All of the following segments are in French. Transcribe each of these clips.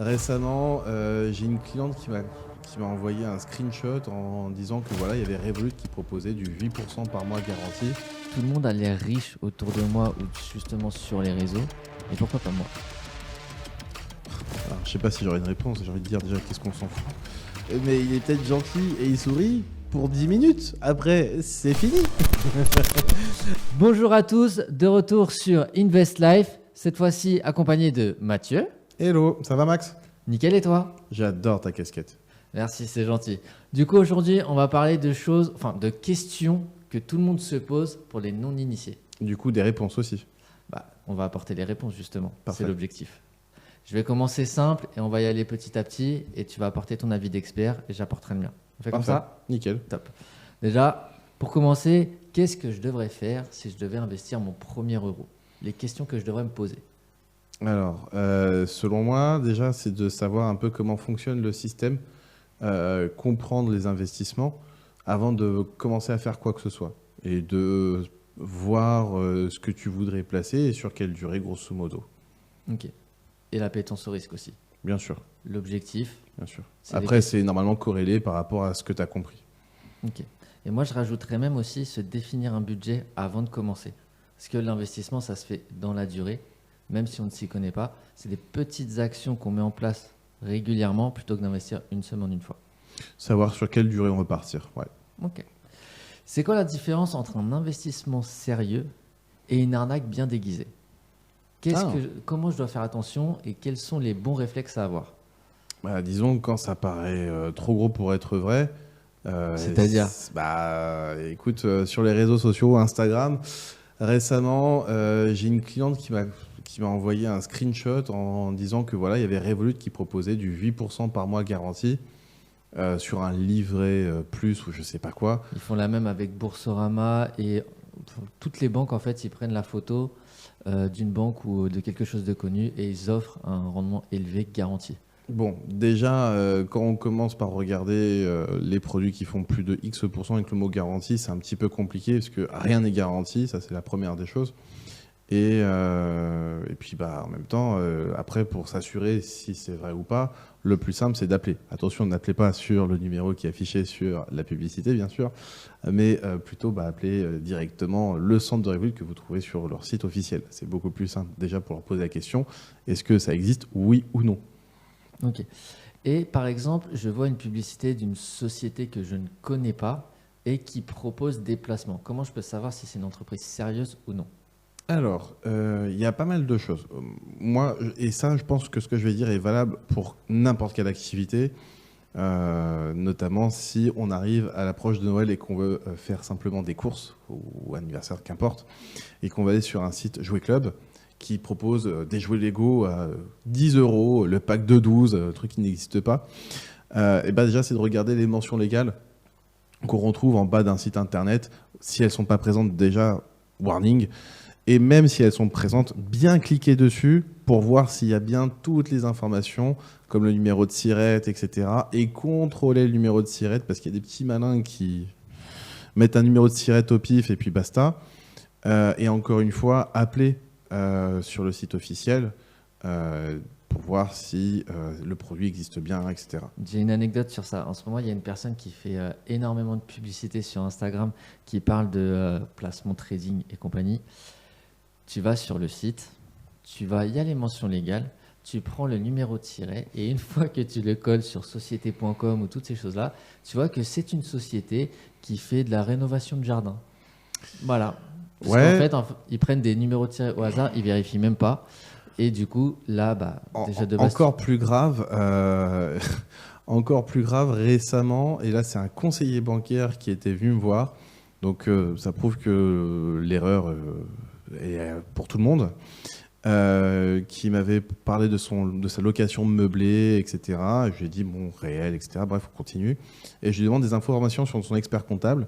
Récemment, j'ai une cliente qui m'a envoyé un screenshot en disant que voilà, il y avait Revolut qui proposait du 8% par mois garanti. Tout le monde a l'air riche autour de moi ou justement sur les réseaux. Et pourquoi pas moi? Alors, je sais pas si j'aurais une réponse, j'ai envie de dire déjà qu'est-ce qu'on s'en fout. Mais il est peut-être gentil et il sourit pour 10 minutes. Après, c'est fini. Bonjour à tous, de retour sur Invest Life. Cette fois-ci accompagné de Mathieu. Hello, ça va Max? Nickel, et toi? J'adore ta casquette. Merci, c'est gentil. Du coup, aujourd'hui, on va parler de choses, de questions que tout le monde se pose pour les non-initiés. Du coup, des réponses aussi. On va apporter les réponses justement. Parfait. C'est l'objectif. Je vais commencer simple et on va y aller petit à petit et tu vas apporter ton avis d'expert et j'apporterai le mien. On fait Parfait. comme ça? Nickel. Top. Déjà, pour commencer, qu'est-ce que je devrais faire si je devais investir mon premier euro? Les questions que je devrais me poser. Alors, selon moi, déjà, c'est de savoir un peu comment fonctionne le système, comprendre les investissements avant de commencer à faire quoi que ce soit et de voir ce que tu voudrais placer et sur quelle durée, grosso modo. Ok. Et l'appétence au risque aussi. Bien sûr, L'objectif. bien sûr. C'est Après, c'est normalement corrélé par rapport à ce que tu as compris. Ok. Et moi, je rajouterais même aussi se définir un budget avant de commencer. Parce que l'investissement, ça se fait dans la durée, même si on ne s'y connaît pas. C'est des petites actions qu'on met en place régulièrement plutôt que d'investir une semaine une fois. Savoir sur quelle durée on veut partir. Ouais. Ok. C'est quoi la différence entre un investissement sérieux et une arnaque bien déguisée? Comment je dois faire attention et quels sont les bons réflexes à avoir? Disons que quand ça paraît trop gros pour être vrai. C'est-à-dire? Écoute, sur les réseaux sociaux, Instagram, récemment, j'ai une cliente qui m'a envoyé un screenshot en disant que voilà, il y avait Revolut qui proposait du 8% par mois garanti sur un livret plus ou je sais pas quoi. Ils font la même avec Boursorama et toutes les banques, en fait, ils prennent la photo d'une banque ou de quelque chose de connu et ils offrent un rendement élevé garanti. Bon, déjà, quand on commence par regarder les produits qui font plus de X% avec le mot garantie, c'est un petit peu compliqué parce que rien n'est garanti, ça c'est la première des choses. Et puis en même temps, après pour s'assurer si c'est vrai ou pas, le plus simple c'est d'appeler. Attention, n'appelez pas sur le numéro qui est affiché sur la publicité bien sûr, mais plutôt appeler directement le centre de Revolut que vous trouvez sur leur site officiel. C'est beaucoup plus simple déjà pour leur poser la question, est-ce que ça existe, oui ou non? Ok. Et par exemple, je vois une publicité d'une société que je ne connais pas et qui propose des placements. Comment je peux savoir si c'est une entreprise sérieuse ou non? Alors, il y a pas mal de choses. Moi, et ça, je pense que ce que je vais dire est valable pour n'importe quelle activité, notamment si on arrive à l'approche de Noël et qu'on veut faire simplement des courses ou anniversaire, qu'importe, et qu'on va aller sur un site Jouet Club qui propose des jouets Lego à 10 €, le pack de 12, truc qui n'existe pas. Et déjà, c'est de regarder les mentions légales qu'on retrouve en bas d'un site internet. Si elles ne sont pas présentes déjà, warning. Et même si elles sont présentes, bien cliquer dessus pour voir s'il y a bien toutes les informations, comme le numéro de SIRET, etc. Et contrôler le numéro de SIRET, parce qu'il y a des petits malins qui mettent un numéro de SIRET au pif et puis basta. Et encore une fois, appeler sur le site officiel pour voir si le produit existe bien, etc. J'ai une anecdote sur ça. En ce moment, il y a une personne qui fait énormément de publicité sur Instagram qui parle de placement trading et compagnie. Tu vas sur le site, il y a les mentions légales, tu prends le numéro de siret et une fois que tu le colles sur société.com ou toutes ces choses-là, tu vois que c'est une société qui fait de la rénovation de jardin. Voilà. Parce qu'en fait, ils prennent des numéros de siret au hasard, ils vérifient même pas. Et du coup, là, déjà de base... Encore plus grave, récemment, et là c'est un conseiller bancaire qui était venu me voir, donc ça prouve que l'erreur est pour tout le monde, qui m'avait parlé de sa location meublée, etc. Et je lui ai dit, bon, réel, etc. Bref, on continue. Et je lui demande des informations sur son expert comptable.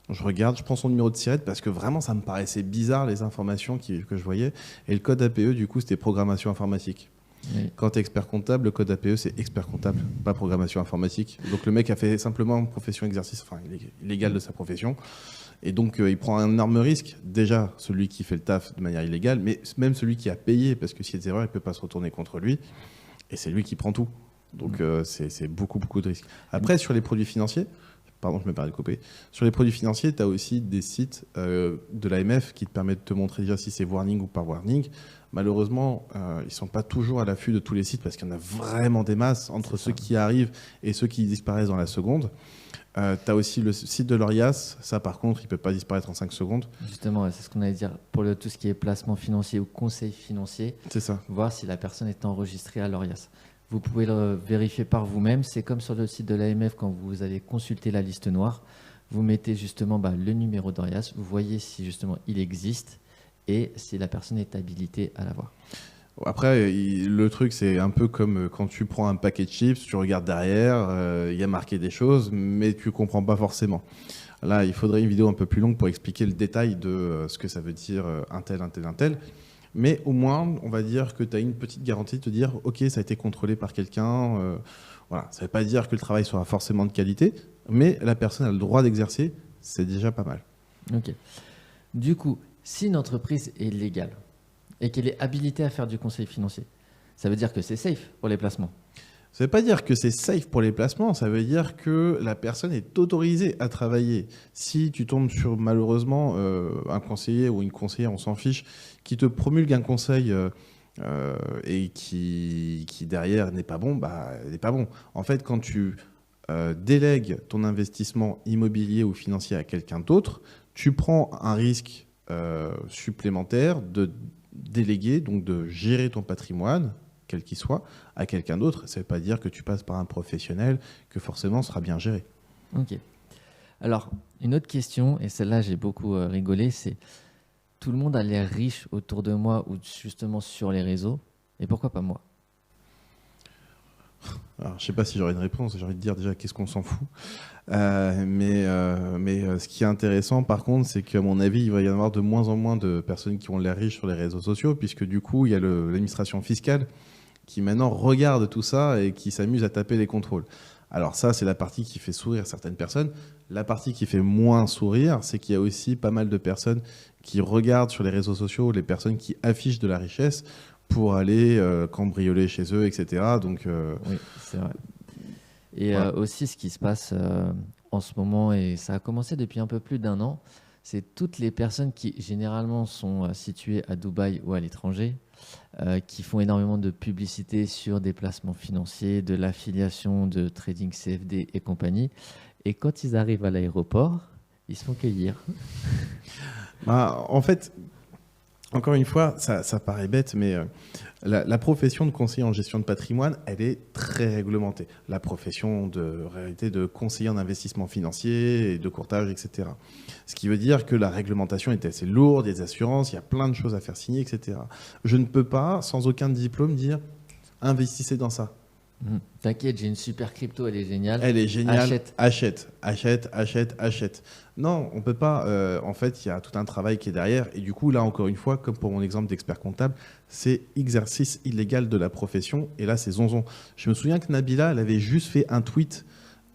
Je regarde, je prends son numéro de SIRET parce que vraiment ça me paraissait bizarre les informations que je voyais. Et le code APE, du coup, c'était programmation informatique. Oui. Quand tu es expert comptable, le code APE, c'est expert comptable, pas programmation informatique. Donc le mec a fait simplement une profession exercice, enfin il est illégal de sa profession. Et donc il prend un énorme risque. Déjà, celui qui fait le taf de manière illégale, mais même celui qui a payé, parce que s'il y a des erreurs, il ne peut pas se retourner contre lui. Et c'est lui qui prend tout. Donc c'est beaucoup, beaucoup de risques. Après, sur les produits financiers, pardon, je me permets de couper. Sur les produits financiers, tu as aussi des sites de l'AMF qui te permettent de te montrer déjà si c'est warning ou pas warning. Malheureusement, ils ne sont pas toujours à l'affût de tous les sites parce qu'il y en a vraiment des masses entre ceux qui arrivent et ceux qui disparaissent dans la seconde. Tu as aussi le site de l'ORIAS. Ça, par contre, il ne peut pas disparaître en 5 secondes. Justement, c'est ce qu'on allait dire. Pour tout ce qui est placement financier ou conseil financier, c'est ça. Voir si la personne est enregistrée à l'ORIAS. Vous pouvez le vérifier par vous-même. C'est comme sur le site de l'AMF quand vous allez consulter la liste noire. Vous mettez justement le numéro d'ORIAS. Vous voyez si justement il existe et si la personne est habilitée à l'avoir. Après, le truc, c'est un peu comme quand tu prends un paquet de chips, tu regardes derrière, il y a marqué des choses, mais tu comprends pas forcément. Là, il faudrait une vidéo un peu plus longue pour expliquer le détail de ce que ça veut dire un tel, un tel, un tel. Mais au moins, on va dire que tu as une petite garantie de te dire « Ok, ça a été contrôlé par quelqu'un. Voilà. Ça ne veut pas dire que le travail sera forcément de qualité, mais la personne a le droit d'exercer, c'est déjà pas mal. Ok. Du coup, si une entreprise est légale et qu'elle est habilitée à faire du conseil financier, ça veut dire que c'est safe pour les placements. Ça ne veut pas dire que c'est safe pour les placements, ça veut dire que la personne est autorisée à travailler. Si tu tombes sur malheureusement un conseiller ou une conseillère, on s'en fiche, qui te promulgue un conseil et qui derrière n'est pas bon, il n'est pas bon. En fait, quand tu délègues ton investissement immobilier ou financier à quelqu'un d'autre, tu prends un risque supplémentaire de déléguer, donc de gérer ton patrimoine, quel qu'il soit, à quelqu'un d'autre. Ça ne veut pas dire que tu passes par un professionnel, que forcément ce sera bien géré. Ok. Alors, une autre question, et celle-là j'ai beaucoup rigolé, c'est tout le monde a l'air riche autour de moi ou justement sur les réseaux, et pourquoi pas moi? Alors, je ne sais pas si j'aurais une réponse, j'ai envie de dire déjà qu'est-ce qu'on s'en fout. Mais ce qui est intéressant par contre, c'est qu'à mon avis, il va y avoir de moins en moins de personnes qui ont l'air riches sur les réseaux sociaux, puisque du coup, il y a l'administration fiscale qui maintenant regarde tout ça et qui s'amuse à taper les contrôles. Alors ça, c'est la partie qui fait sourire certaines personnes. La partie qui fait moins sourire, c'est qu'il y a aussi pas mal de personnes qui regardent sur les réseaux sociaux les personnes qui affichent de la richesse pour aller cambrioler chez eux, etc. Donc, oui, c'est vrai. Et voilà. aussi, ce qui se passe en ce moment, et ça a commencé depuis un peu plus d'un an, c'est toutes les personnes qui généralement sont situées à Dubaï ou à l'étranger, qui font énormément de publicité sur des placements financiers, de l'affiliation de trading CFD et compagnie. Et quand ils arrivent à l'aéroport, ils se font cueillir. En fait, encore une fois, ça paraît bête, mais la profession de conseiller en gestion de patrimoine, elle est très réglementée. La profession réalité de conseiller en investissement financier et de courtage, etc. Ce qui veut dire que la réglementation est assez lourde, il y a des assurances, il y a plein de choses à faire signer, etc. Je ne peux pas, sans aucun diplôme, dire investissez dans ça. T'inquiète, j'ai une super crypto, elle est géniale. Elle est géniale. Achète. Achète. Non, on peut pas. En fait, il y a tout un travail qui est derrière. Et du coup, là, encore une fois, comme pour mon exemple d'expert comptable, c'est exercice illégal de la profession. Et là, c'est zonzon. Je me souviens que Nabila, elle avait juste fait un tweet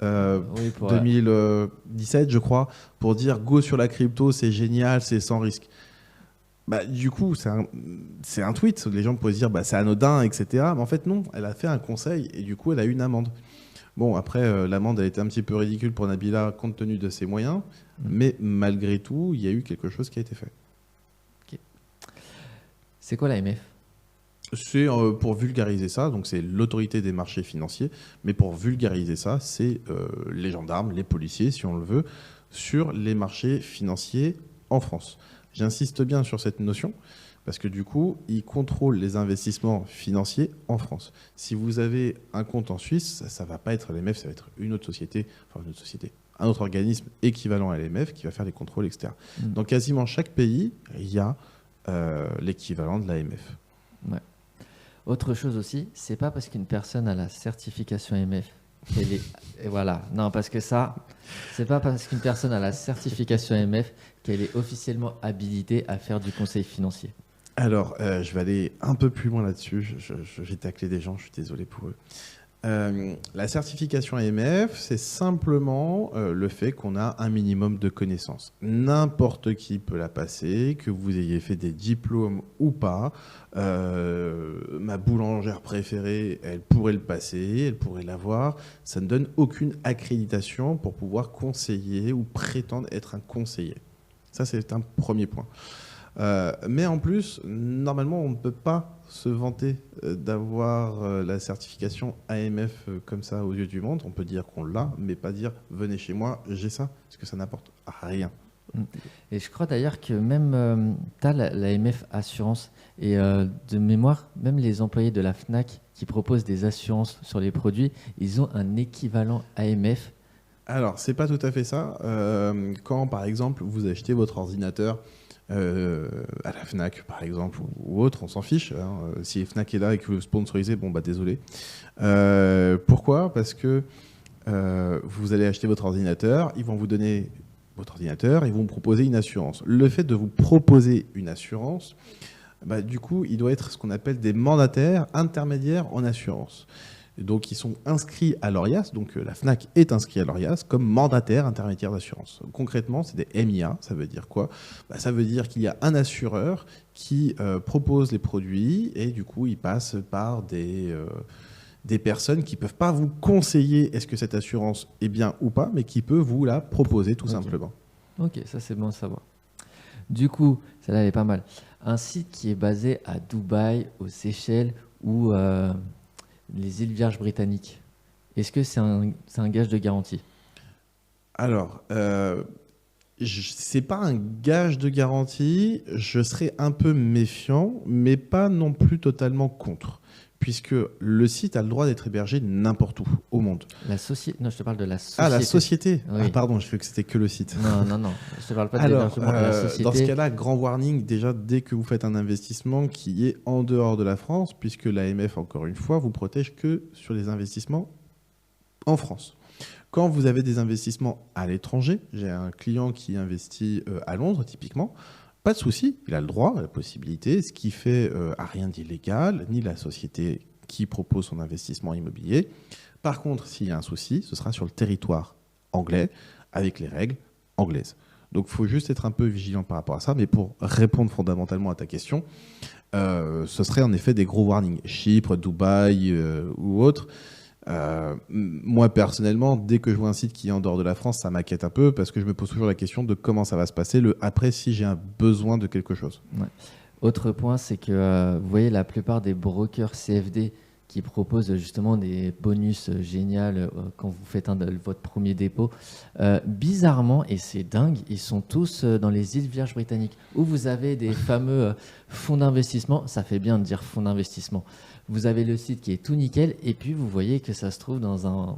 2017, je crois, pour dire go sur la crypto, c'est génial, c'est sans risque. Du coup, c'est un tweet. Les gens pourraient se dire c'est anodin, etc. Mais en fait, non. Elle a fait un conseil et du coup, elle a eu une amende. Bon, après, l'amende, elle était un petit peu ridicule pour Nabila compte tenu de ses moyens. Mais malgré tout, il y a eu quelque chose qui a été fait. Okay. C'est quoi l'AMF ? C'est pour vulgariser ça. Donc, c'est l'autorité des marchés financiers. Mais pour vulgariser ça, c'est les gendarmes, les policiers, si on le veut, sur les marchés financiers en France. J'insiste bien sur cette notion parce que du coup, ils contrôlent les investissements financiers en France. Si vous avez un compte en Suisse, ça ne va pas être l'AMF, ça va être une autre société, un autre organisme équivalent à l'AMF qui va faire les contrôles, etc. Dans quasiment chaque pays, il y a l'équivalent de l'AMF. Ouais. Autre chose aussi, c'est pas parce qu'une personne a la certification AMF qu'elle est... Et voilà, non, parce que ça, c'est pas parce qu'une personne a la certification AMF qu'elle est officiellement habilitée à faire du conseil financier. Alors, je vais aller un peu plus loin là-dessus. Je vais tacler des gens, je suis désolé pour eux. La certification AMF, c'est simplement le fait qu'on a un minimum de connaissances. N'importe qui peut la passer, que vous ayez fait des diplômes ou pas. Ma boulangère préférée, elle pourrait le passer, elle pourrait l'avoir. Ça ne donne aucune accréditation pour pouvoir conseiller ou prétendre être un conseiller. Ça, c'est un premier point. Mais en plus, normalement, on ne peut pas se vanter d'avoir la certification AMF comme ça aux yeux du monde. On peut dire qu'on l'a, mais pas dire venez chez moi, j'ai ça, parce que ça n'apporte rien. Et je crois d'ailleurs que même tu as l'AMF Assurance. Et de mémoire, même les employés de la FNAC qui proposent des assurances sur les produits, ils ont un équivalent AMF. Alors, c'est pas tout à fait ça. Quand, par exemple, vous achetez votre ordinateur à la FNAC, par exemple, ou autre, on s'en fiche. Hein. Si FNAC est là et que vous le sponsorisez, bon, bah désolé. Pourquoi ? Parce que vous allez acheter votre ordinateur, ils vont vous donner votre ordinateur, ils vont vous proposer une assurance. Le fait de vous proposer une assurance, bah, du coup, il doit être ce qu'on appelle des mandataires intermédiaires en assurance. Donc, ils sont inscrits à l'ORIAS, donc la FNAC est inscrite à l'ORIAS comme mandataire intermédiaire d'assurance. Concrètement, c'est des MIA, ça veut dire quoi ? Bah, ça veut dire qu'il y a un assureur qui propose les produits et du coup, il passe par des personnes qui ne peuvent pas vous conseiller est-ce que cette assurance est bien ou pas, mais qui peut vous la proposer tout simplement. Ok, ça c'est bon à savoir. Du coup, celle-là elle est pas mal. Un site qui est basé à Dubaï, aux Seychelles ou les îles Vierges britanniques. Est-ce que c'est un gage de garantie ? Alors, c'est pas un gage de garantie. Je serais un peu méfiant, mais pas non plus totalement contre. Puisque le site a le droit d'être hébergé n'importe où au monde. La société. Non, je te parle de la société. Ah, la société. Oui. Ah, pardon, je fais que c'était que le site. Non. Je te parle pas de Alors, l'hébergement de la société. dans ce cas-là, grand warning, déjà, dès que vous faites un investissement qui est en dehors de la France, puisque l'AMF, encore une fois, vous protège que sur les investissements en France. Quand vous avez des investissements à l'étranger, j'ai un client qui investit à Londres, typiquement, pas de souci, il a le droit, la possibilité, ce qui fait à rien d'illégal, ni la société qui propose son investissement immobilier. Par contre, s'il y a un souci, ce sera sur le territoire anglais, avec les règles anglaises. Donc il faut juste être un peu vigilant par rapport à ça, mais pour répondre fondamentalement à ta question, ce serait en effet des gros warnings. Chypre, Dubaï ou autre. Moi personnellement, dès que je vois un site qui est en dehors de la France, ça m'inquiète un peu parce que je me pose toujours la question de comment ça va se passer après si j'ai un besoin de quelque chose. Ouais. Autre point, c'est que vous voyez la plupart des brokers CFD qui proposent justement des bonus géniaux quand vous faites votre premier dépôt. Bizarrement, et c'est dingue, ils sont tous dans les îles Vierges britanniques où vous avez des fameux fonds d'investissement. Ça fait bien de dire fonds d'investissement. Vous avez le site qui est tout nickel et puis vous voyez que ça se trouve dans un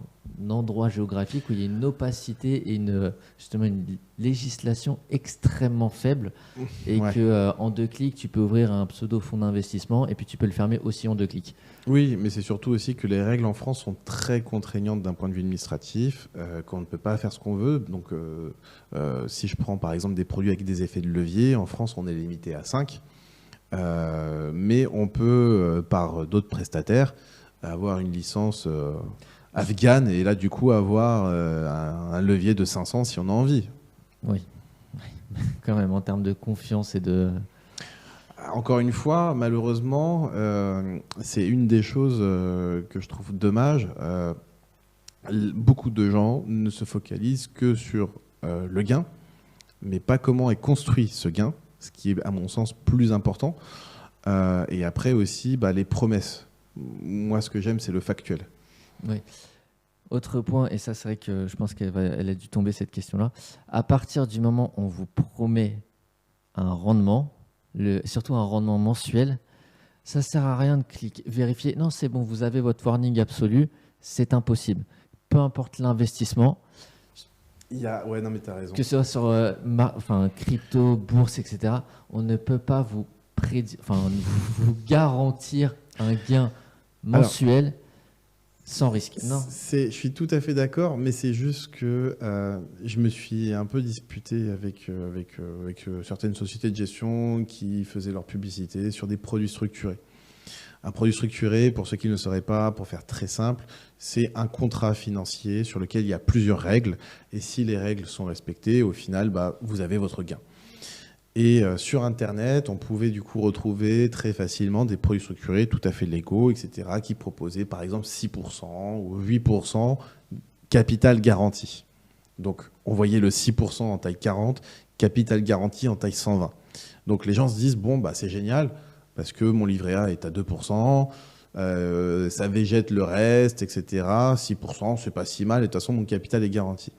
endroit géographique où il y a une opacité et justement une législation extrêmement faible et Ouais. que en 2 clics, tu peux ouvrir un pseudo fonds d'investissement et puis tu peux le fermer aussi en 2 clics. Oui, mais c'est surtout aussi que les règles en France sont très contraignantes d'un point de vue administratif, qu'on ne peut pas faire ce qu'on veut. Donc, si je prends par exemple des produits avec des effets de levier, en France, on est limité à 5. Mais on peut, par d'autres prestataires, avoir une licence afghane et là, du coup, avoir un levier de 500 si on a envie. Oui, quand même, en termes de confiance et de... Encore une fois, malheureusement, c'est une des choses que je trouve dommage. Beaucoup de gens ne se focalisent que sur le gain, mais pas comment est construit ce gain, ce qui est à mon sens plus important. Et après aussi, les promesses. Moi, ce que j'aime, c'est le factuel. Oui. Autre point, et ça c'est vrai que je pense elle a dû tomber cette question-là. À partir du moment où on vous promet un rendement, surtout un rendement mensuel, ça sert à rien de vérifier. Non, c'est bon, vous avez votre warning absolu, c'est impossible. Peu importe l'investissement. Ouais, non, mais t'as raison. Que ce soit sur crypto, bourse, etc., on ne peut pas vous garantir un gain mensuel sans risque. Non. Je suis tout à fait d'accord, mais c'est juste que je me suis un peu disputé avec certaines sociétés de gestion qui faisaient leur publicité sur des produits structurés. Un produit structuré, pour ceux qui ne le sauraient pas, pour faire très simple, c'est un contrat financier sur lequel il y a plusieurs règles. Et si les règles sont respectées, au final, vous avez votre gain. Et sur Internet, on pouvait du coup retrouver très facilement des produits structurés tout à fait légaux, etc., qui proposaient par exemple 6% ou 8% capital garanti. Donc on voyait le 6% en taille 40, capital garanti en taille 120. Donc les gens se disent, bon, c'est génial, parce que mon livret A est à 2%, ça végète le reste, etc. 6%, c'est pas si mal, et de toute façon, mon capital est garanti.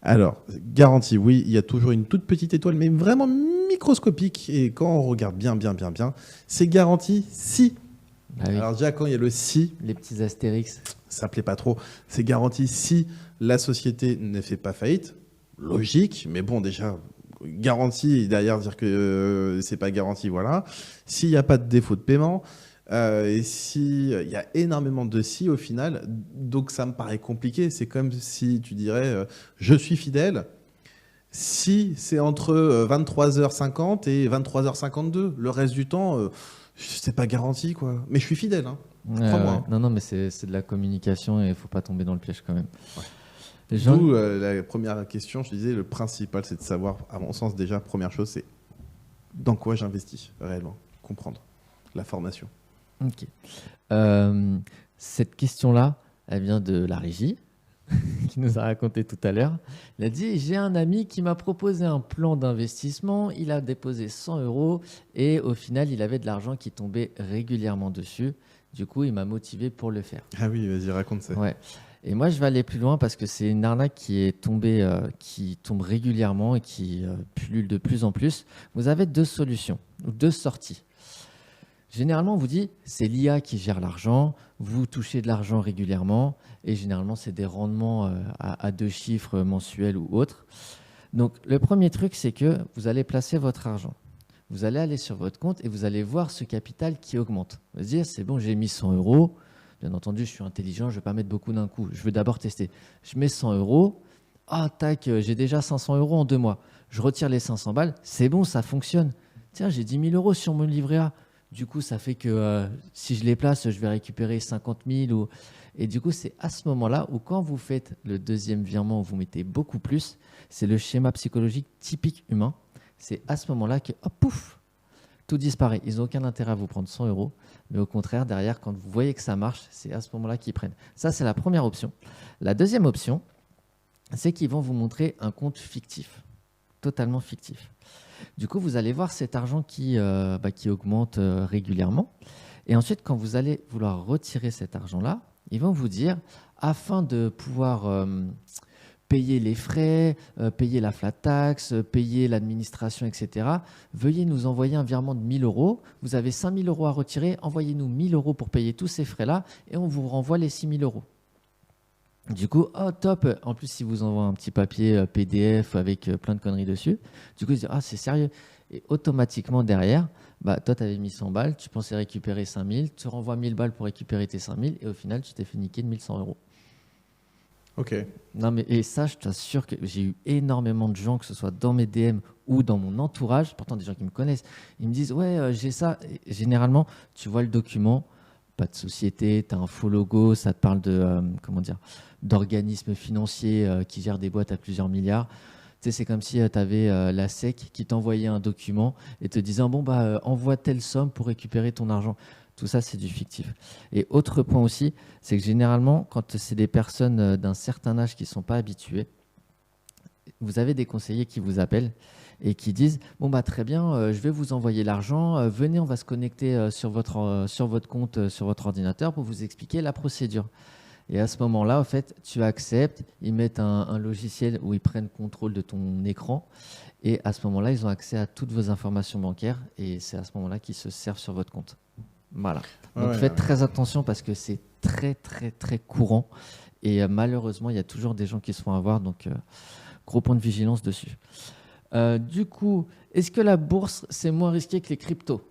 Alors, garantie, oui, il y a toujours une toute petite étoile, mais vraiment microscopique. Et quand on regarde bien, c'est garanti si. Ah oui. Alors déjà, quand il y a le si, Les petits astérix. ça plaît pas trop. C'est garanti si la société ne fait pas faillite. Logique, mais bon, déjà, garantie, derrière dire que c'est pas garanti, voilà. S'il n'y a pas de défaut de paiement, et si il y a énormément de si au final, donc ça me paraît compliqué. C'est comme si tu dirais je suis fidèle si c'est entre 23h50 et 23h52. Le reste du temps, c'est pas garanti, quoi. Mais je suis fidèle, hein. Crois-moi. Non, mais c'est de la communication et il faut pas tomber dans le piège quand même. Ouais. D'où la première question, je disais, le principal, c'est de savoir, à mon sens déjà, première chose, c'est dans quoi j'investis réellement, comprendre la formation. Ok. Cette question-là, elle vient de la régie, qui nous a raconté tout à l'heure. Il a dit, j'ai un ami qui m'a proposé un plan d'investissement, il a déposé 100 € et au final, il avait de l'argent qui tombait régulièrement dessus. Du coup, il m'a motivé pour le faire. Ah oui, vas-y, raconte ça. Ouais. Et moi, je vais aller plus loin parce que c'est une arnaque qui est tombée, qui tombe régulièrement et qui pullule de plus en plus. Vous avez deux solutions, ou deux sorties. Généralement, on vous dit, c'est l'IA qui gère l'argent, vous touchez de l'argent régulièrement, et généralement, c'est des rendements à 2 chiffres mensuels ou autres. Donc, le premier truc, c'est que vous allez placer votre argent. Vous allez aller sur votre compte et vous allez voir ce capital qui augmente. Vous allez dire, c'est bon, j'ai mis 100 €. Bien entendu, je suis intelligent, je ne vais pas mettre beaucoup d'un coup. Je veux d'abord tester. Je mets 100 €. Ah, tac, j'ai déjà 500 € en 2 mois. Je retire les 500 balles. C'est bon, ça fonctionne. Tiens, j'ai 10 000 € sur mon livret A. Du coup, ça fait que si je les place, je vais récupérer 50 000. Et du coup, c'est à ce moment-là où quand vous faites le deuxième virement, vous mettez beaucoup plus, c'est le schéma psychologique typique humain. C'est à ce moment-là que, hop, pouf, tout disparaît. Ils n'ont aucun intérêt à vous prendre 100 €. Mais au contraire, derrière, quand vous voyez que ça marche, c'est à ce moment-là qu'ils prennent. Ça, c'est la première option. La deuxième option, c'est qu'ils vont vous montrer un compte fictif, totalement fictif. Du coup, vous allez voir cet argent qui augmente régulièrement. Et ensuite, quand vous allez vouloir retirer cet argent-là, ils vont vous dire, afin de pouvoir payer les frais, payer la flat tax, payer l'administration, etc., veuillez nous envoyer un virement de 1 000 €. Vous avez 5 000 € à retirer, envoyez-nous 1 000 € pour payer tous ces frais-là et on vous renvoie les 6 000 €. Du coup, oh top, en plus, si vous envoie un petit papier PDF avec plein de conneries dessus, du coup, ils disent, ah, c'est sérieux. Et automatiquement, derrière, toi, tu avais mis 100 balles, tu pensais récupérer 5 000, tu renvoies 1 000 balles pour récupérer tes 5 000, et au final, tu t'es fait niquer de 1 100 €. Ok. Non, mais et ça, je t'assure que j'ai eu énormément de gens, que ce soit dans mes DM ou dans mon entourage, pourtant des gens qui me connaissent, ils me disent, ouais, j'ai ça. Et généralement, tu vois le document, pas de société, tu as un faux logo, ça te parle de, d'organismes financiers qui gèrent des boîtes à plusieurs milliards. Tu sais, c'est comme si tu avais la SEC qui t'envoyait un document et te disant, bon, envoie telle somme pour récupérer ton argent. Tout ça, c'est du fictif. Et autre point aussi, c'est que généralement, quand c'est des personnes d'un certain âge qui ne sont pas habituées, vous avez des conseillers qui vous appellent et qui disent, bon, très bien, je vais vous envoyer l'argent, venez, on va se connecter sur votre compte, sur votre ordinateur pour vous expliquer la procédure. Et à ce moment-là, en fait, tu acceptes, ils mettent un logiciel où ils prennent contrôle de ton écran et à ce moment-là, ils ont accès à toutes vos informations bancaires et c'est à ce moment-là qu'ils se servent sur votre compte. Voilà. Donc faites très attention parce que c'est très, très, très courant et malheureusement, il y a toujours des gens qui se font avoir, donc gros point de vigilance dessus. Du coup, est-ce que la bourse, c'est moins risqué que les cryptos?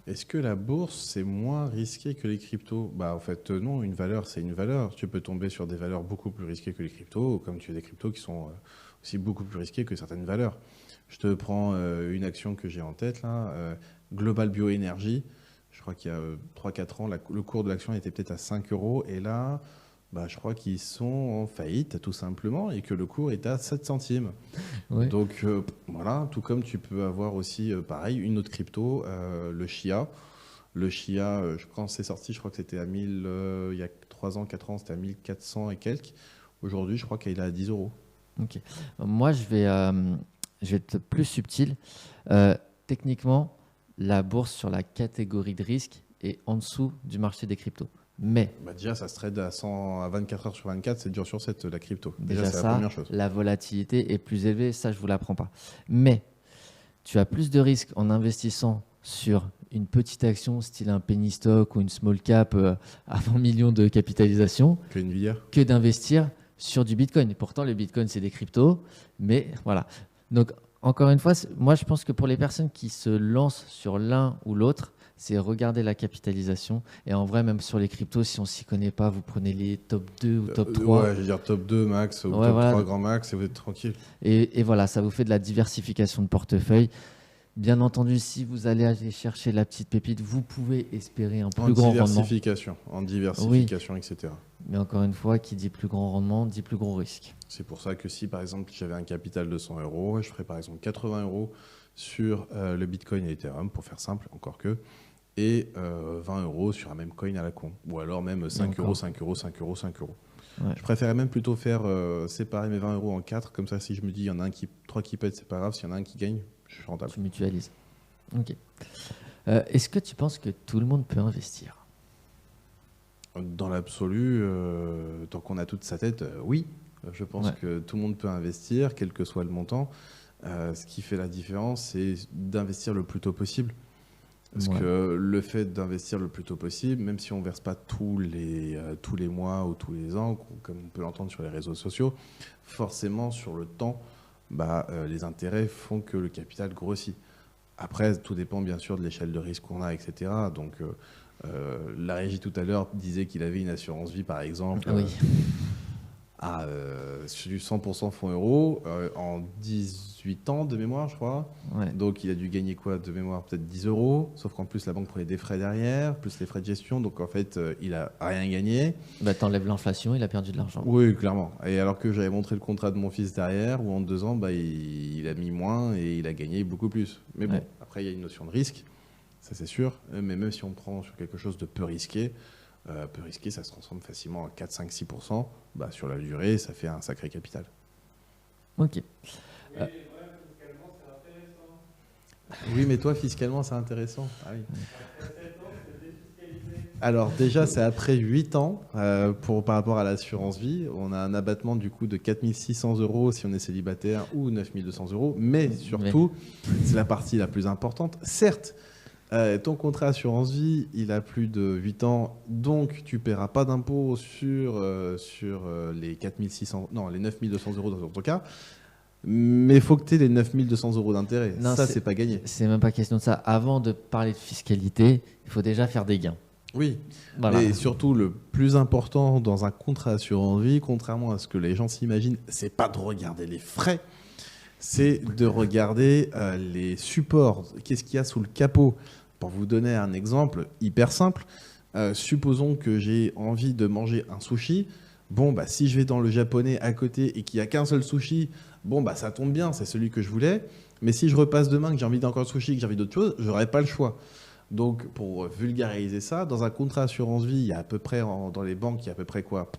Est-ce que la bourse, c'est moins risqué que les cryptos? En fait, non, une valeur, c'est une valeur. Tu peux tomber sur des valeurs beaucoup plus risquées que les cryptos, comme tu as des cryptos qui sont aussi beaucoup plus risquées que certaines valeurs. Je te prends une action que j'ai en tête, là, Global Bioénergie. Je crois qu'il y a 3-4 ans, le cours de l'action était peut-être à 5 euros. Et là, je crois qu'ils sont en faillite, tout simplement, et que le cours est à 7 centimes. Ouais. Donc voilà, tout comme tu peux avoir aussi, pareil, une autre crypto, le Chia. Le Chia, quand c'est sorti, je crois que c'était à 1000, il y a 3 ans, 4 ans, c'était à 1400 et quelques. Aujourd'hui, je crois qu'il est à 10 euros. Ok. Moi, je vais être plus subtil. Techniquement, la bourse sur la catégorie de risque est en dessous du marché des cryptos. Mais Déjà, ça se trade à 24 heures sur 24, c'est dur sur 7, la crypto. déjà C'est la ça, première chose. la volatilité est plus élevée, ça, je ne vous l'apprends pas. Mais tu as plus de risques en investissant sur une petite action style un penny stock ou une small cap à 20 millions de capitalisation Que Nvidia. que d'investir sur du Bitcoin. Et pourtant, le Bitcoin, c'est des cryptos, mais voilà. Donc, encore une fois, moi, je pense que pour les personnes qui se lancent sur l'un ou l'autre, c'est regarder la capitalisation. Et en vrai, même sur les cryptos, si on ne s'y connaît pas, vous prenez les top 2 ou top 3. Ouais, je veux dire top 2 max ou Ouais, top voilà. 3 grand max et vous êtes tranquille. Et voilà, ça vous fait de la diversification de portefeuille. Bien entendu, si vous allez aller chercher la petite pépite, vous pouvez espérer un plus grand rendement. En diversification, etc. Mais encore une fois, qui dit plus grand rendement, dit plus gros risque. C'est pour ça que si, par exemple, j'avais un capital de 100 euros, je ferais par exemple 80 euros sur le Bitcoin et Ethereum, pour faire simple, encore que, et 20 euros sur un même coin à la con. Ou alors même 5 euros, 5 euros, 5 euros, 5 euros. Ouais. Je préférais même plutôt faire séparer mes 20 euros en 4, comme ça, si je me dis il y en a 3 qui pètent, c'est pas grave, s'il y en a un qui gagne, je suis rentable. Tu mutualises. Ok. Est-ce que tu penses que tout le monde peut investir? Dans l'absolu, tant qu'on a toute sa tête, oui. Je pense que tout le monde peut investir, quel que soit le montant. Ce qui fait la différence, c'est d'investir le plus tôt possible. Parce que le fait d'investir le plus tôt possible, même si on ne verse pas tous les mois ou tous les ans, comme on peut l'entendre sur les réseaux sociaux, forcément, sur le temps, les intérêts font que le capital grossit. Après, tout dépend bien sûr de l'échelle de risque qu'on a, etc. Donc, la régie tout à l'heure disait qu'il avait une assurance vie, par exemple, sur du 100% fonds euros en 18 ans de mémoire, je crois. Ouais. Donc, il a dû gagner quoi de mémoire? Peut-être 10 euros. Sauf qu'en plus, la banque prenait des frais derrière, plus les frais de gestion. Donc, en fait, il n'a rien gagné. T'enlèves l'inflation, il a perdu de l'argent. Oui, clairement. Et alors que j'avais montré le contrat de mon fils derrière, où en 2 ans, il a mis moins et il a gagné beaucoup plus. Mais bon, après, il y a une notion de risque. Ça, c'est sûr. Mais même si on prend sur quelque chose de peu risqué, ça se transforme facilement en 4, 5, 6%. Sur la durée, ça fait un sacré capital. Ok. Oui, mais toi, fiscalement, c'est intéressant. Ah oui. Alors déjà, c'est après 8 ans par rapport à l'assurance vie. On a un abattement du coup de 4 600 euros si on est célibataire ou 9 200 euros. Mais surtout, c'est la partie la plus importante. Certes, ton contrat assurance vie, il a plus de 8 ans, donc tu ne paieras pas d'impôt sur les 9 200 euros dans ton cas. Mais il faut que tu aies les 9 200 euros d'intérêt. Non, ça, c'est pas gagné. C'est même pas question de ça. Avant de parler de fiscalité, il faut déjà faire des gains. Oui, voilà. Et surtout le plus important dans un contrat assurance vie, contrairement à ce que les gens s'imaginent, c'est pas de regarder les frais, c'est de regarder les supports. Qu'est-ce qu'il y a sous le capot? Pour vous donner un exemple hyper simple, supposons que j'ai envie de manger un sushi. Si je vais dans le japonais à côté et qu'il n'y a qu'un seul sushi, ça tombe bien, c'est celui que je voulais. Mais si je repasse demain, que j'ai envie d'encore sushi, que j'ai envie d'autre chose, je n'aurai pas le choix. Donc, pour vulgariser ça, dans un contrat assurance vie, il y a à peu près, dans les banques, il y a à peu près quoi,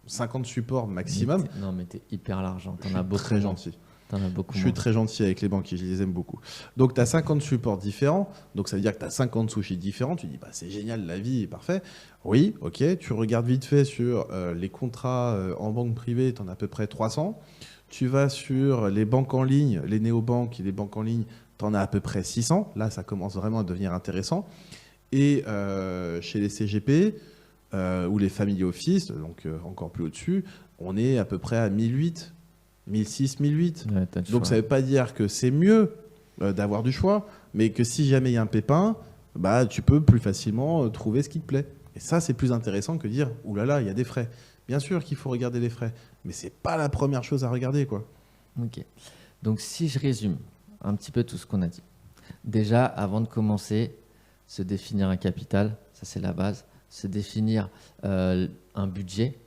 50 supports maximum. Mais t'es hyper large, t'en as beaucoup. Très gentil. T'en as beaucoup. Je suis très gentil avec les banquiers, je les aime beaucoup. Donc, tu as 50 supports différents, donc ça veut dire que tu as 50 sushis différents. Tu dis, c'est génial, la vie est parfait. Oui, ok, tu regardes vite fait sur les contrats en banque privée, tu en as à peu près 300. Tu vas sur les banques en ligne, les néobanques et les banques en ligne, tu en as à peu près 600. Là, ça commence vraiment à devenir intéressant. Et chez les CGP ou les family office, donc encore plus au-dessus, on est à peu près à 1008, 1006, 1008. Donc ça ne veut pas dire que c'est mieux d'avoir du choix, mais que si jamais il y a un pépin, tu peux plus facilement trouver ce qui te plaît. Et ça, c'est plus intéressant que dire « Ouh là là, il y a des frais ». Bien sûr qu'il faut regarder les frais, mais ce n'est pas la première chose à regarder, quoi. Ok. Donc si je résume un petit peu tout ce qu'on a dit. Déjà, avant de commencer, se définir un capital, ça c'est la base, se définir un budget,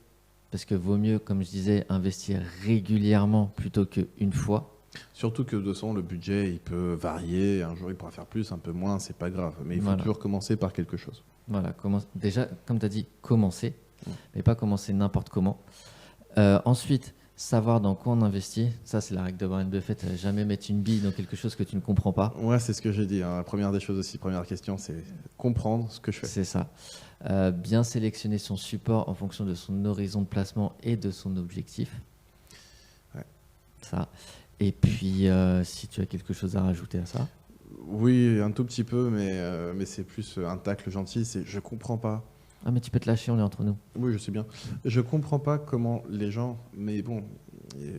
parce que vaut mieux, comme je disais, investir régulièrement plutôt qu'une fois. Surtout que de toute façon, le budget, il peut varier. Un jour, il pourra faire plus, un peu moins, c'est pas grave. Mais il faut toujours commencer par quelque chose. Voilà, déjà, comme tu as dit, commencer, mais pas commencer n'importe comment. Ensuite, savoir dans quoi on investit. Ça, c'est la règle de Warren Buffett. Jamais mettre une bille dans quelque chose que tu ne comprends pas. Ouais, c'est ce que j'ai dit. La première des choses aussi, première question, c'est comprendre ce que je fais. C'est ça. Bien sélectionner son support en fonction de son horizon de placement et de son objectif. Ouais. Ça. Et puis, si tu as quelque chose à rajouter à ça. Oui, un tout petit peu, mais c'est plus un tacle gentil. C'est je comprends pas. Ah, mais tu peux te lâcher, on est entre nous. Oui, je sais bien. Je comprends pas comment les gens, mais bon,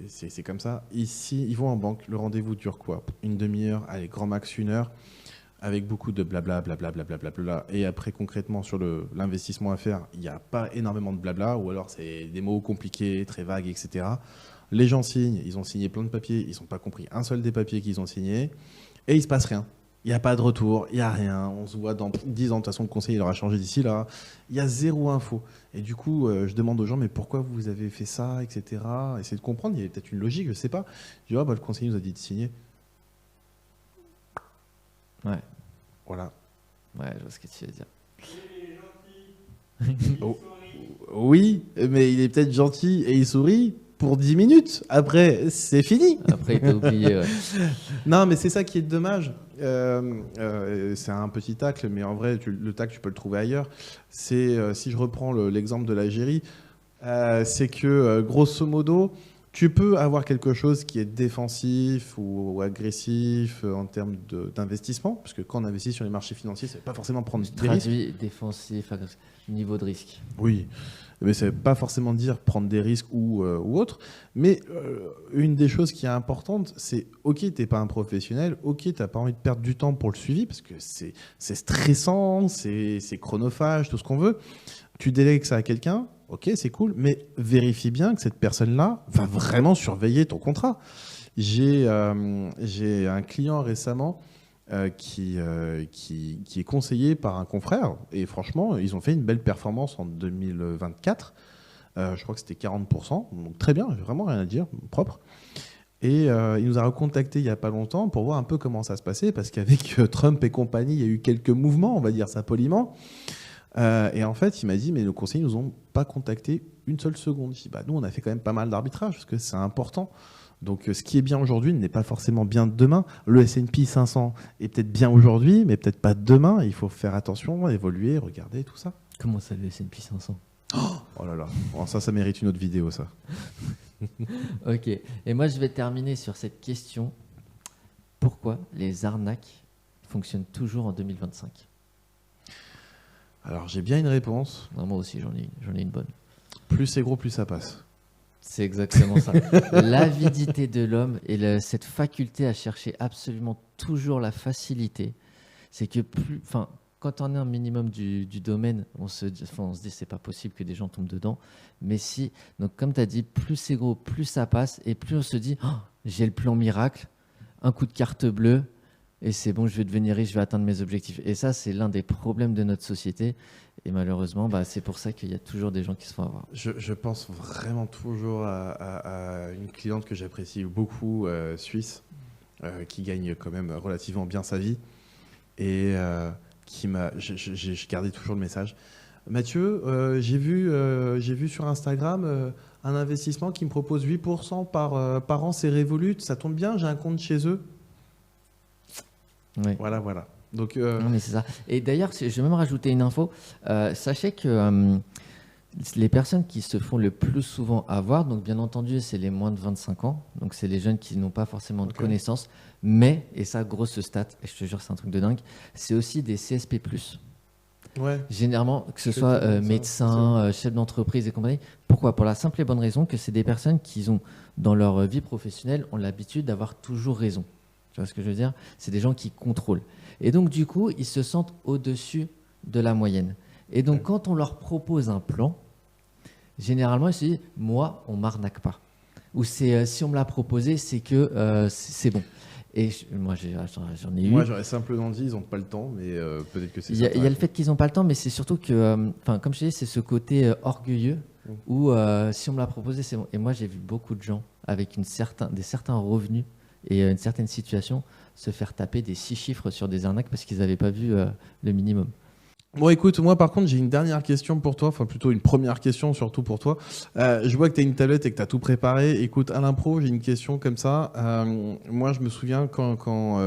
c'est comme ça. Ici, ils vont en banque. Le rendez-vous dure quoi? Une demi-heure, allez, grand max 1 heure, avec beaucoup de blabla, blabla, blabla, blabla. Et après, concrètement, sur l'investissement à faire, il n'y a pas énormément de blabla, ou alors c'est des mots compliqués, très vagues, etc. Les gens signent, ils ont signé plein de papiers, ils n'ont pas compris un seul des papiers qu'ils ont signés, et il ne se passe rien. Il n'y a pas de retour, il n'y a rien. On se voit dans 10 ans. De toute façon, le conseil il aura changé d'ici là. Il y a zéro info. Et du coup, je demande aux gens, mais pourquoi vous avez fait ça, etc. Essayez de comprendre. Il y a peut-être une logique, je ne sais pas. Je dis, le conseiller nous a dit de signer. Ouais. Voilà. Ouais, je vois ce que tu veux dire. Oh. Oui, mais il est peut-être gentil et il sourit pour 10 minutes. Après, c'est fini. Après, il t'a oublié. Ouais. Non, mais c'est ça qui est dommage. C'est un petit tacle, mais en vrai, le tacle, tu peux le trouver ailleurs. C'est, si je reprends l'exemple de l'Algérie, c'est que, grosso modo, tu peux avoir quelque chose qui est défensif ou agressif en termes d'investissement, parce que quand on investit sur les marchés financiers, ça ne veut pas forcément prendre des risques. Défensif, agressif, niveau de risque. Oui, mais ça ne veut pas forcément dire prendre des risques ou autre. Mais une des choses qui est importante, c'est ok, tu n'es pas un professionnel, ok, tu n'as pas envie de perdre du temps pour le suivi, parce que c'est stressant, c'est chronophage, tout ce qu'on veut. Tu délègues ça à quelqu'un, ok, c'est cool, mais vérifie bien que cette personne-là va vraiment surveiller ton contrat. J'ai un client récemment qui est conseillé par un confrère, et franchement, ils ont fait une belle performance en 2024. Je crois que c'était 40%, donc très bien, vraiment rien à dire, propre. Et il nous a recontacté il n'y a pas longtemps pour voir un peu comment ça se passait, parce qu'avec Trump et compagnie, il y a eu quelques mouvements, on va dire ça poliment. Et en fait, il m'a dit, mais nos conseillers ne nous ont pas contacté une seule seconde. Je dis, nous, on a fait quand même pas mal d'arbitrage, parce que c'est important. Donc, ce qui est bien aujourd'hui n'est pas forcément bien demain. Le S&P 500 est peut-être bien aujourd'hui, mais peut-être pas demain. Il faut faire attention, évoluer, regarder, tout ça. Comment ça, le S&P 500 ? Oh là là, bon, ça mérite une autre vidéo, ça. Ok. Et moi, je vais terminer sur cette question. Pourquoi les arnaques fonctionnent toujours en 2025 ? Alors, j'ai bien une réponse. Non, moi aussi, j'en ai une bonne. Plus c'est gros, plus ça passe. C'est exactement ça. L'avidité de l'homme et cette faculté à chercher absolument toujours la facilité, c'est que quand on est un minimum du domaine, on se dit c'est pas possible que des gens tombent dedans. Mais si, donc comme tu as dit, plus c'est gros, plus ça passe, et plus on se dit j'ai le plan miracle, un coup de carte bleue, et c'est bon, je vais devenir riche, je vais atteindre mes objectifs. Et ça, c'est l'un des problèmes de notre société. Et malheureusement, c'est pour ça qu'il y a toujours des gens qui se font avoir. Je pense vraiment toujours à une cliente que j'apprécie beaucoup, suisse, qui gagne quand même relativement bien sa vie. Et j'ai gardé toujours le message. Mathieu, j'ai vu sur Instagram un investissement qui me propose 8% par an, c'est Revolut. Ça tombe bien, j'ai un compte chez eux. Oui. Voilà. Donc, non, mais c'est ça. Et d'ailleurs, je vais même rajouter une info. Sachez que les personnes qui se font le plus souvent avoir, donc bien entendu, c'est les moins de 25 ans. Donc, c'est les jeunes qui n'ont pas forcément de connaissances. Mais, et ça, grosse stat, et je te jure, c'est un truc de dingue, c'est aussi des CSP+. Ouais. Généralement, que ce soit médecins, chefs d'entreprise et compagnie. Pourquoi ? Pour la simple et bonne raison que c'est des personnes qui ont, dans leur vie professionnelle, ont l'habitude d'avoir toujours raison. Tu vois ce que je veux dire ? C'est des gens qui contrôlent. Et donc, du coup, ils se sentent au-dessus de la moyenne. Et donc, quand on leur propose un plan, généralement, ils se disent « moi, on m'arnaque pas ». Ou si on me l'a proposé, c'est que c'est bon. Et moi, j'en ai eu. Moi, j'aurais simplement dit, ils n'ont pas le temps, mais peut-être que c'est ça. Il y a le fait qu'ils n'ont pas le temps, mais c'est surtout que, comme je te dis, c'est ce côté orgueilleux où si on me l'a proposé, c'est bon. Et moi, j'ai vu beaucoup de gens avec certains revenus et une certaine situation se faire taper des 6 chiffres sur des arnaques parce qu'ils n'avaient pas vu le minimum. Bon, écoute, moi par contre, j'ai une dernière question pour toi, enfin plutôt une première question surtout pour toi. Je vois que tu as une tablette et que tu as tout préparé. Écoute, à l'impro, j'ai une question comme ça. Moi, je me souviens quand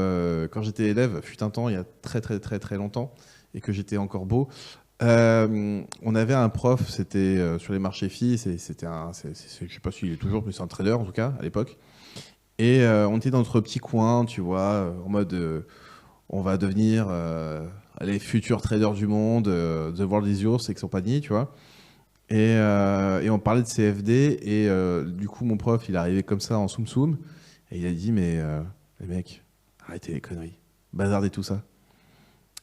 j'étais élève, fut un temps, il y a très très très très longtemps, et que j'étais encore beau, on avait un prof, c'était sur les marchés filles, je sais pas s'il est toujours, mais c'est un trader en tout cas, à l'époque. Et on était dans notre petit coin, tu vois, en mode on va devenir les futurs traders du monde, The World is Yours et compagnie, tu vois. Et on parlait de CFD, et du coup, mon prof, il est arrivé comme ça en soum soum, et il a dit, mais les mecs, arrêtez les conneries, bazardez tout ça.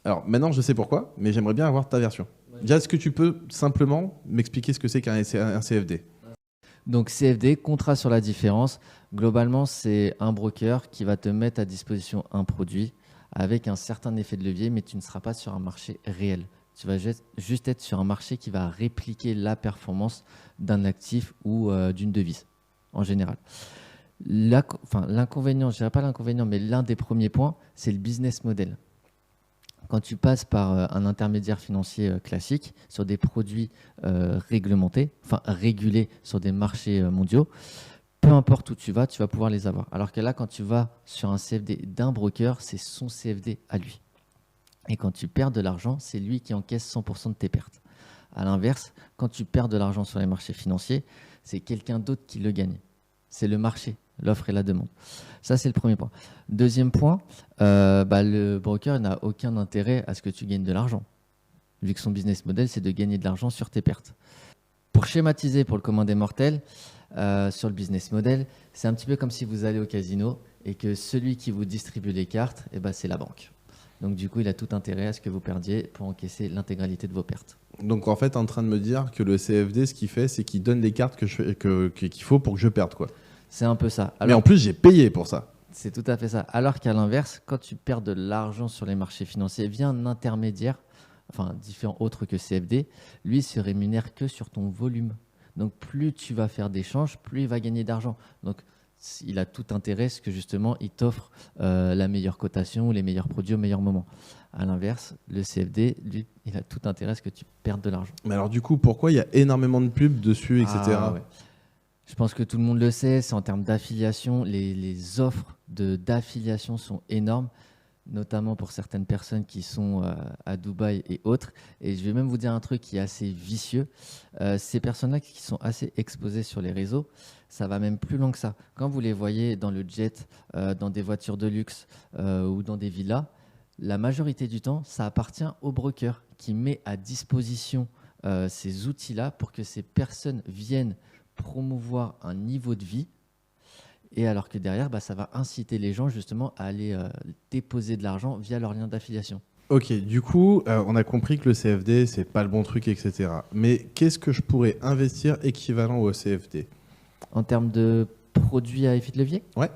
Alors maintenant, je sais pourquoi, mais j'aimerais bien avoir ta version. Ouais. Déjà, est-ce que tu peux simplement m'expliquer ce que c'est qu'un CFD ? Donc CFD, contrat sur la différence. Globalement, c'est un broker qui va te mettre à disposition un produit avec un certain effet de levier, mais tu ne seras pas sur un marché réel. Tu vas juste être sur un marché qui va répliquer la performance d'un actif ou d'une devise, en général. L'inconvénient, je ne dirais pas l'inconvénient, mais l'un des premiers points, c'est le business model. Quand tu passes par un intermédiaire financier classique sur des produits réglementés, enfin régulés sur des marchés mondiaux, peu importe où tu vas pouvoir les avoir. Alors que là, quand tu vas sur un CFD d'un broker, c'est son CFD à lui. Et quand tu perds de l'argent, c'est lui qui encaisse 100% de tes pertes. À l'inverse, quand tu perds de l'argent sur les marchés financiers, c'est quelqu'un d'autre qui le gagne. C'est le marché, l'offre et la demande. Ça, c'est le premier point. Deuxième point, le broker n'a aucun intérêt à ce que tu gagnes de l'argent, vu que son business model, c'est de gagner de l'argent sur tes pertes. Pour schématiser pour le commun des mortels, sur le business model, c'est un petit peu comme si vous allez au casino et que celui qui vous distribue les cartes, c'est la banque. Donc du coup, il a tout intérêt à ce que vous perdiez pour encaisser l'intégralité de vos pertes. Donc en fait, en train de me dire que le CFD, ce qu'il fait, c'est qu'il donne les cartes qu'il faut pour que je perde, quoi. C'est un peu ça. Mais en plus, j'ai payé pour ça. C'est tout à fait ça. Alors qu'à l'inverse, quand tu perds de l'argent sur les marchés financiers via un intermédiaire, enfin différent autre que CFD, lui se rémunère que sur ton volume. Donc plus tu vas faire d'échanges, plus il va gagner d'argent. Donc il a tout intérêt à ce que justement il t'offre la meilleure cotation ou les meilleurs produits au meilleur moment. À l'inverse, le CFD, lui, il a tout intérêt à ce que tu perdes de l'argent. Mais alors du coup, pourquoi il y a énormément de pubs dessus, etc. Ouais. Je pense que tout le monde le sait, c'est en termes d'affiliation. Les offres d'affiliation sont énormes, notamment pour certaines personnes qui sont à Dubaï et autres. Et je vais même vous dire un truc qui est assez vicieux. Ces personnes-là qui sont assez exposées sur les réseaux, ça va même plus loin que ça. Quand vous les voyez dans le jet, dans des voitures de luxe ou dans des villas, la majorité du temps, ça appartient au broker qui met à disposition ces outils-là pour que ces personnes viennent promouvoir un niveau de vie, et alors que derrière, ça va inciter les gens justement à aller déposer de l'argent via leur lien d'affiliation. Ok, du coup, on a compris que le CFD, c'est pas le bon truc, etc. Mais qu'est-ce que je pourrais investir équivalent au CFD ? En termes de produits à effet de levier ? Ouais.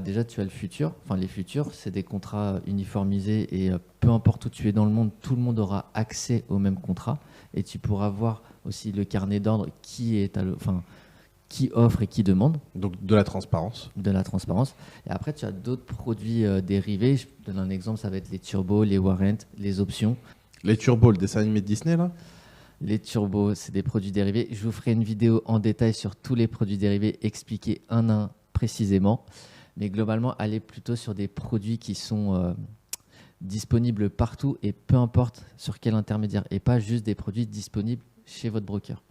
Déjà, tu as le futur. Enfin, les futurs, c'est des contrats uniformisés et peu importe où tu es dans le monde, tout le monde aura accès au même contrat. Et tu pourras voir aussi le carnet d'ordre qui offre et qui demande. Donc de la transparence. De la transparence. Et après, tu as d'autres produits dérivés. Je te donne un exemple, ça va être les turbos, les warrants, les options. Les turbos, le dessin animé de Disney, là ? Les turbos, c'est des produits dérivés. Je vous ferai une vidéo en détail sur tous les produits dérivés, expliqués un à un précisément. Mais globalement, allez plutôt sur des produits qui sont disponibles partout et peu importe sur quel intermédiaire. Et pas juste des produits disponibles chez votre broker.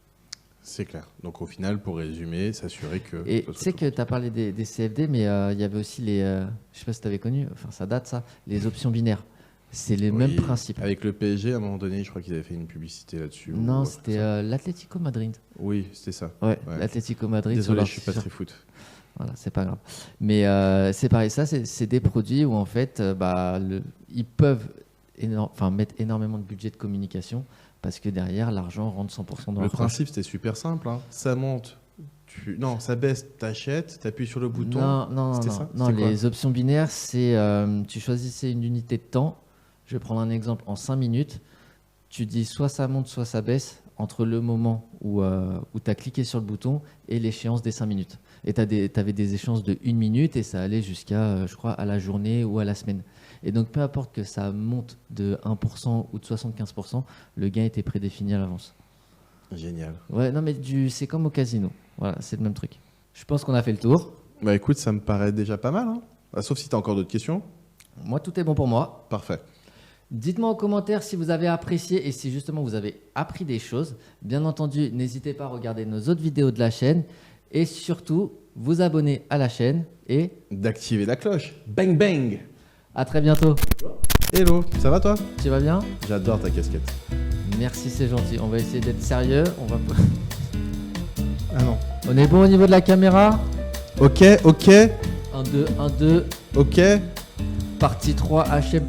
C'est clair. Donc au final, pour résumer, s'assurer que... Et tu sais que tu as parlé des CFD, mais il y avait aussi les... je ne sais pas si tu avais connu, enfin ça date ça, les options binaires. C'est les mêmes principes. Avec le PSG, à un moment donné, je crois qu'ils avaient fait une publicité là-dessus. Non, c'était l'Atlético Madrid. Oui, c'était ça. Ouais. L'Atlético Madrid. Désolé, je ne suis pas très foot. Voilà, c'est pas grave. Mais c'est pareil, ça, c'est des produits où en fait, ils peuvent mettre énormément de budget de communication parce que derrière, l'argent rentre 100% dans le principe, c'était super simple. Hein. Ça monte, Non, ça baisse, t'achètes, t'appuies sur le bouton. Non, C'était ça? non, C'est quoi? les options binaires, c'est tu choisissais une unité de temps. Je vais prendre un exemple en 5 minutes. Tu dis soit ça monte, soit ça baisse entre le moment où tu as cliqué sur le bouton et l'échéance des 5 minutes. Et tu avais des échéances de 1 minute et ça allait jusqu'à, je crois, à la journée ou à la semaine. Et donc, peu importe que ça monte de 1% ou de 75%, le gain était prédéfini à l'avance. Génial. Ouais, non, mais c'est comme au casino. Voilà, c'est le même truc. Je pense qu'on a fait le tour. Bah écoute, ça me paraît déjà pas mal, hein. Bah, sauf si tu as encore d'autres questions. Moi, tout est bon pour moi. Parfait. Dites-moi en commentaire si vous avez apprécié et si justement vous avez appris des choses. Bien entendu, n'hésitez pas à regarder nos autres vidéos de la chaîne et surtout vous abonner à la chaîne et D'activer la cloche. Bang bang. à très bientôt. Hello, ça va toi? Tu vas bien? J'adore ta casquette. Merci, c'est gentil. On va essayer d'être sérieux. Ah non. On est bon au niveau de la caméra? Ok, 1, 2, 1, 2. ok. Partie 3, HM.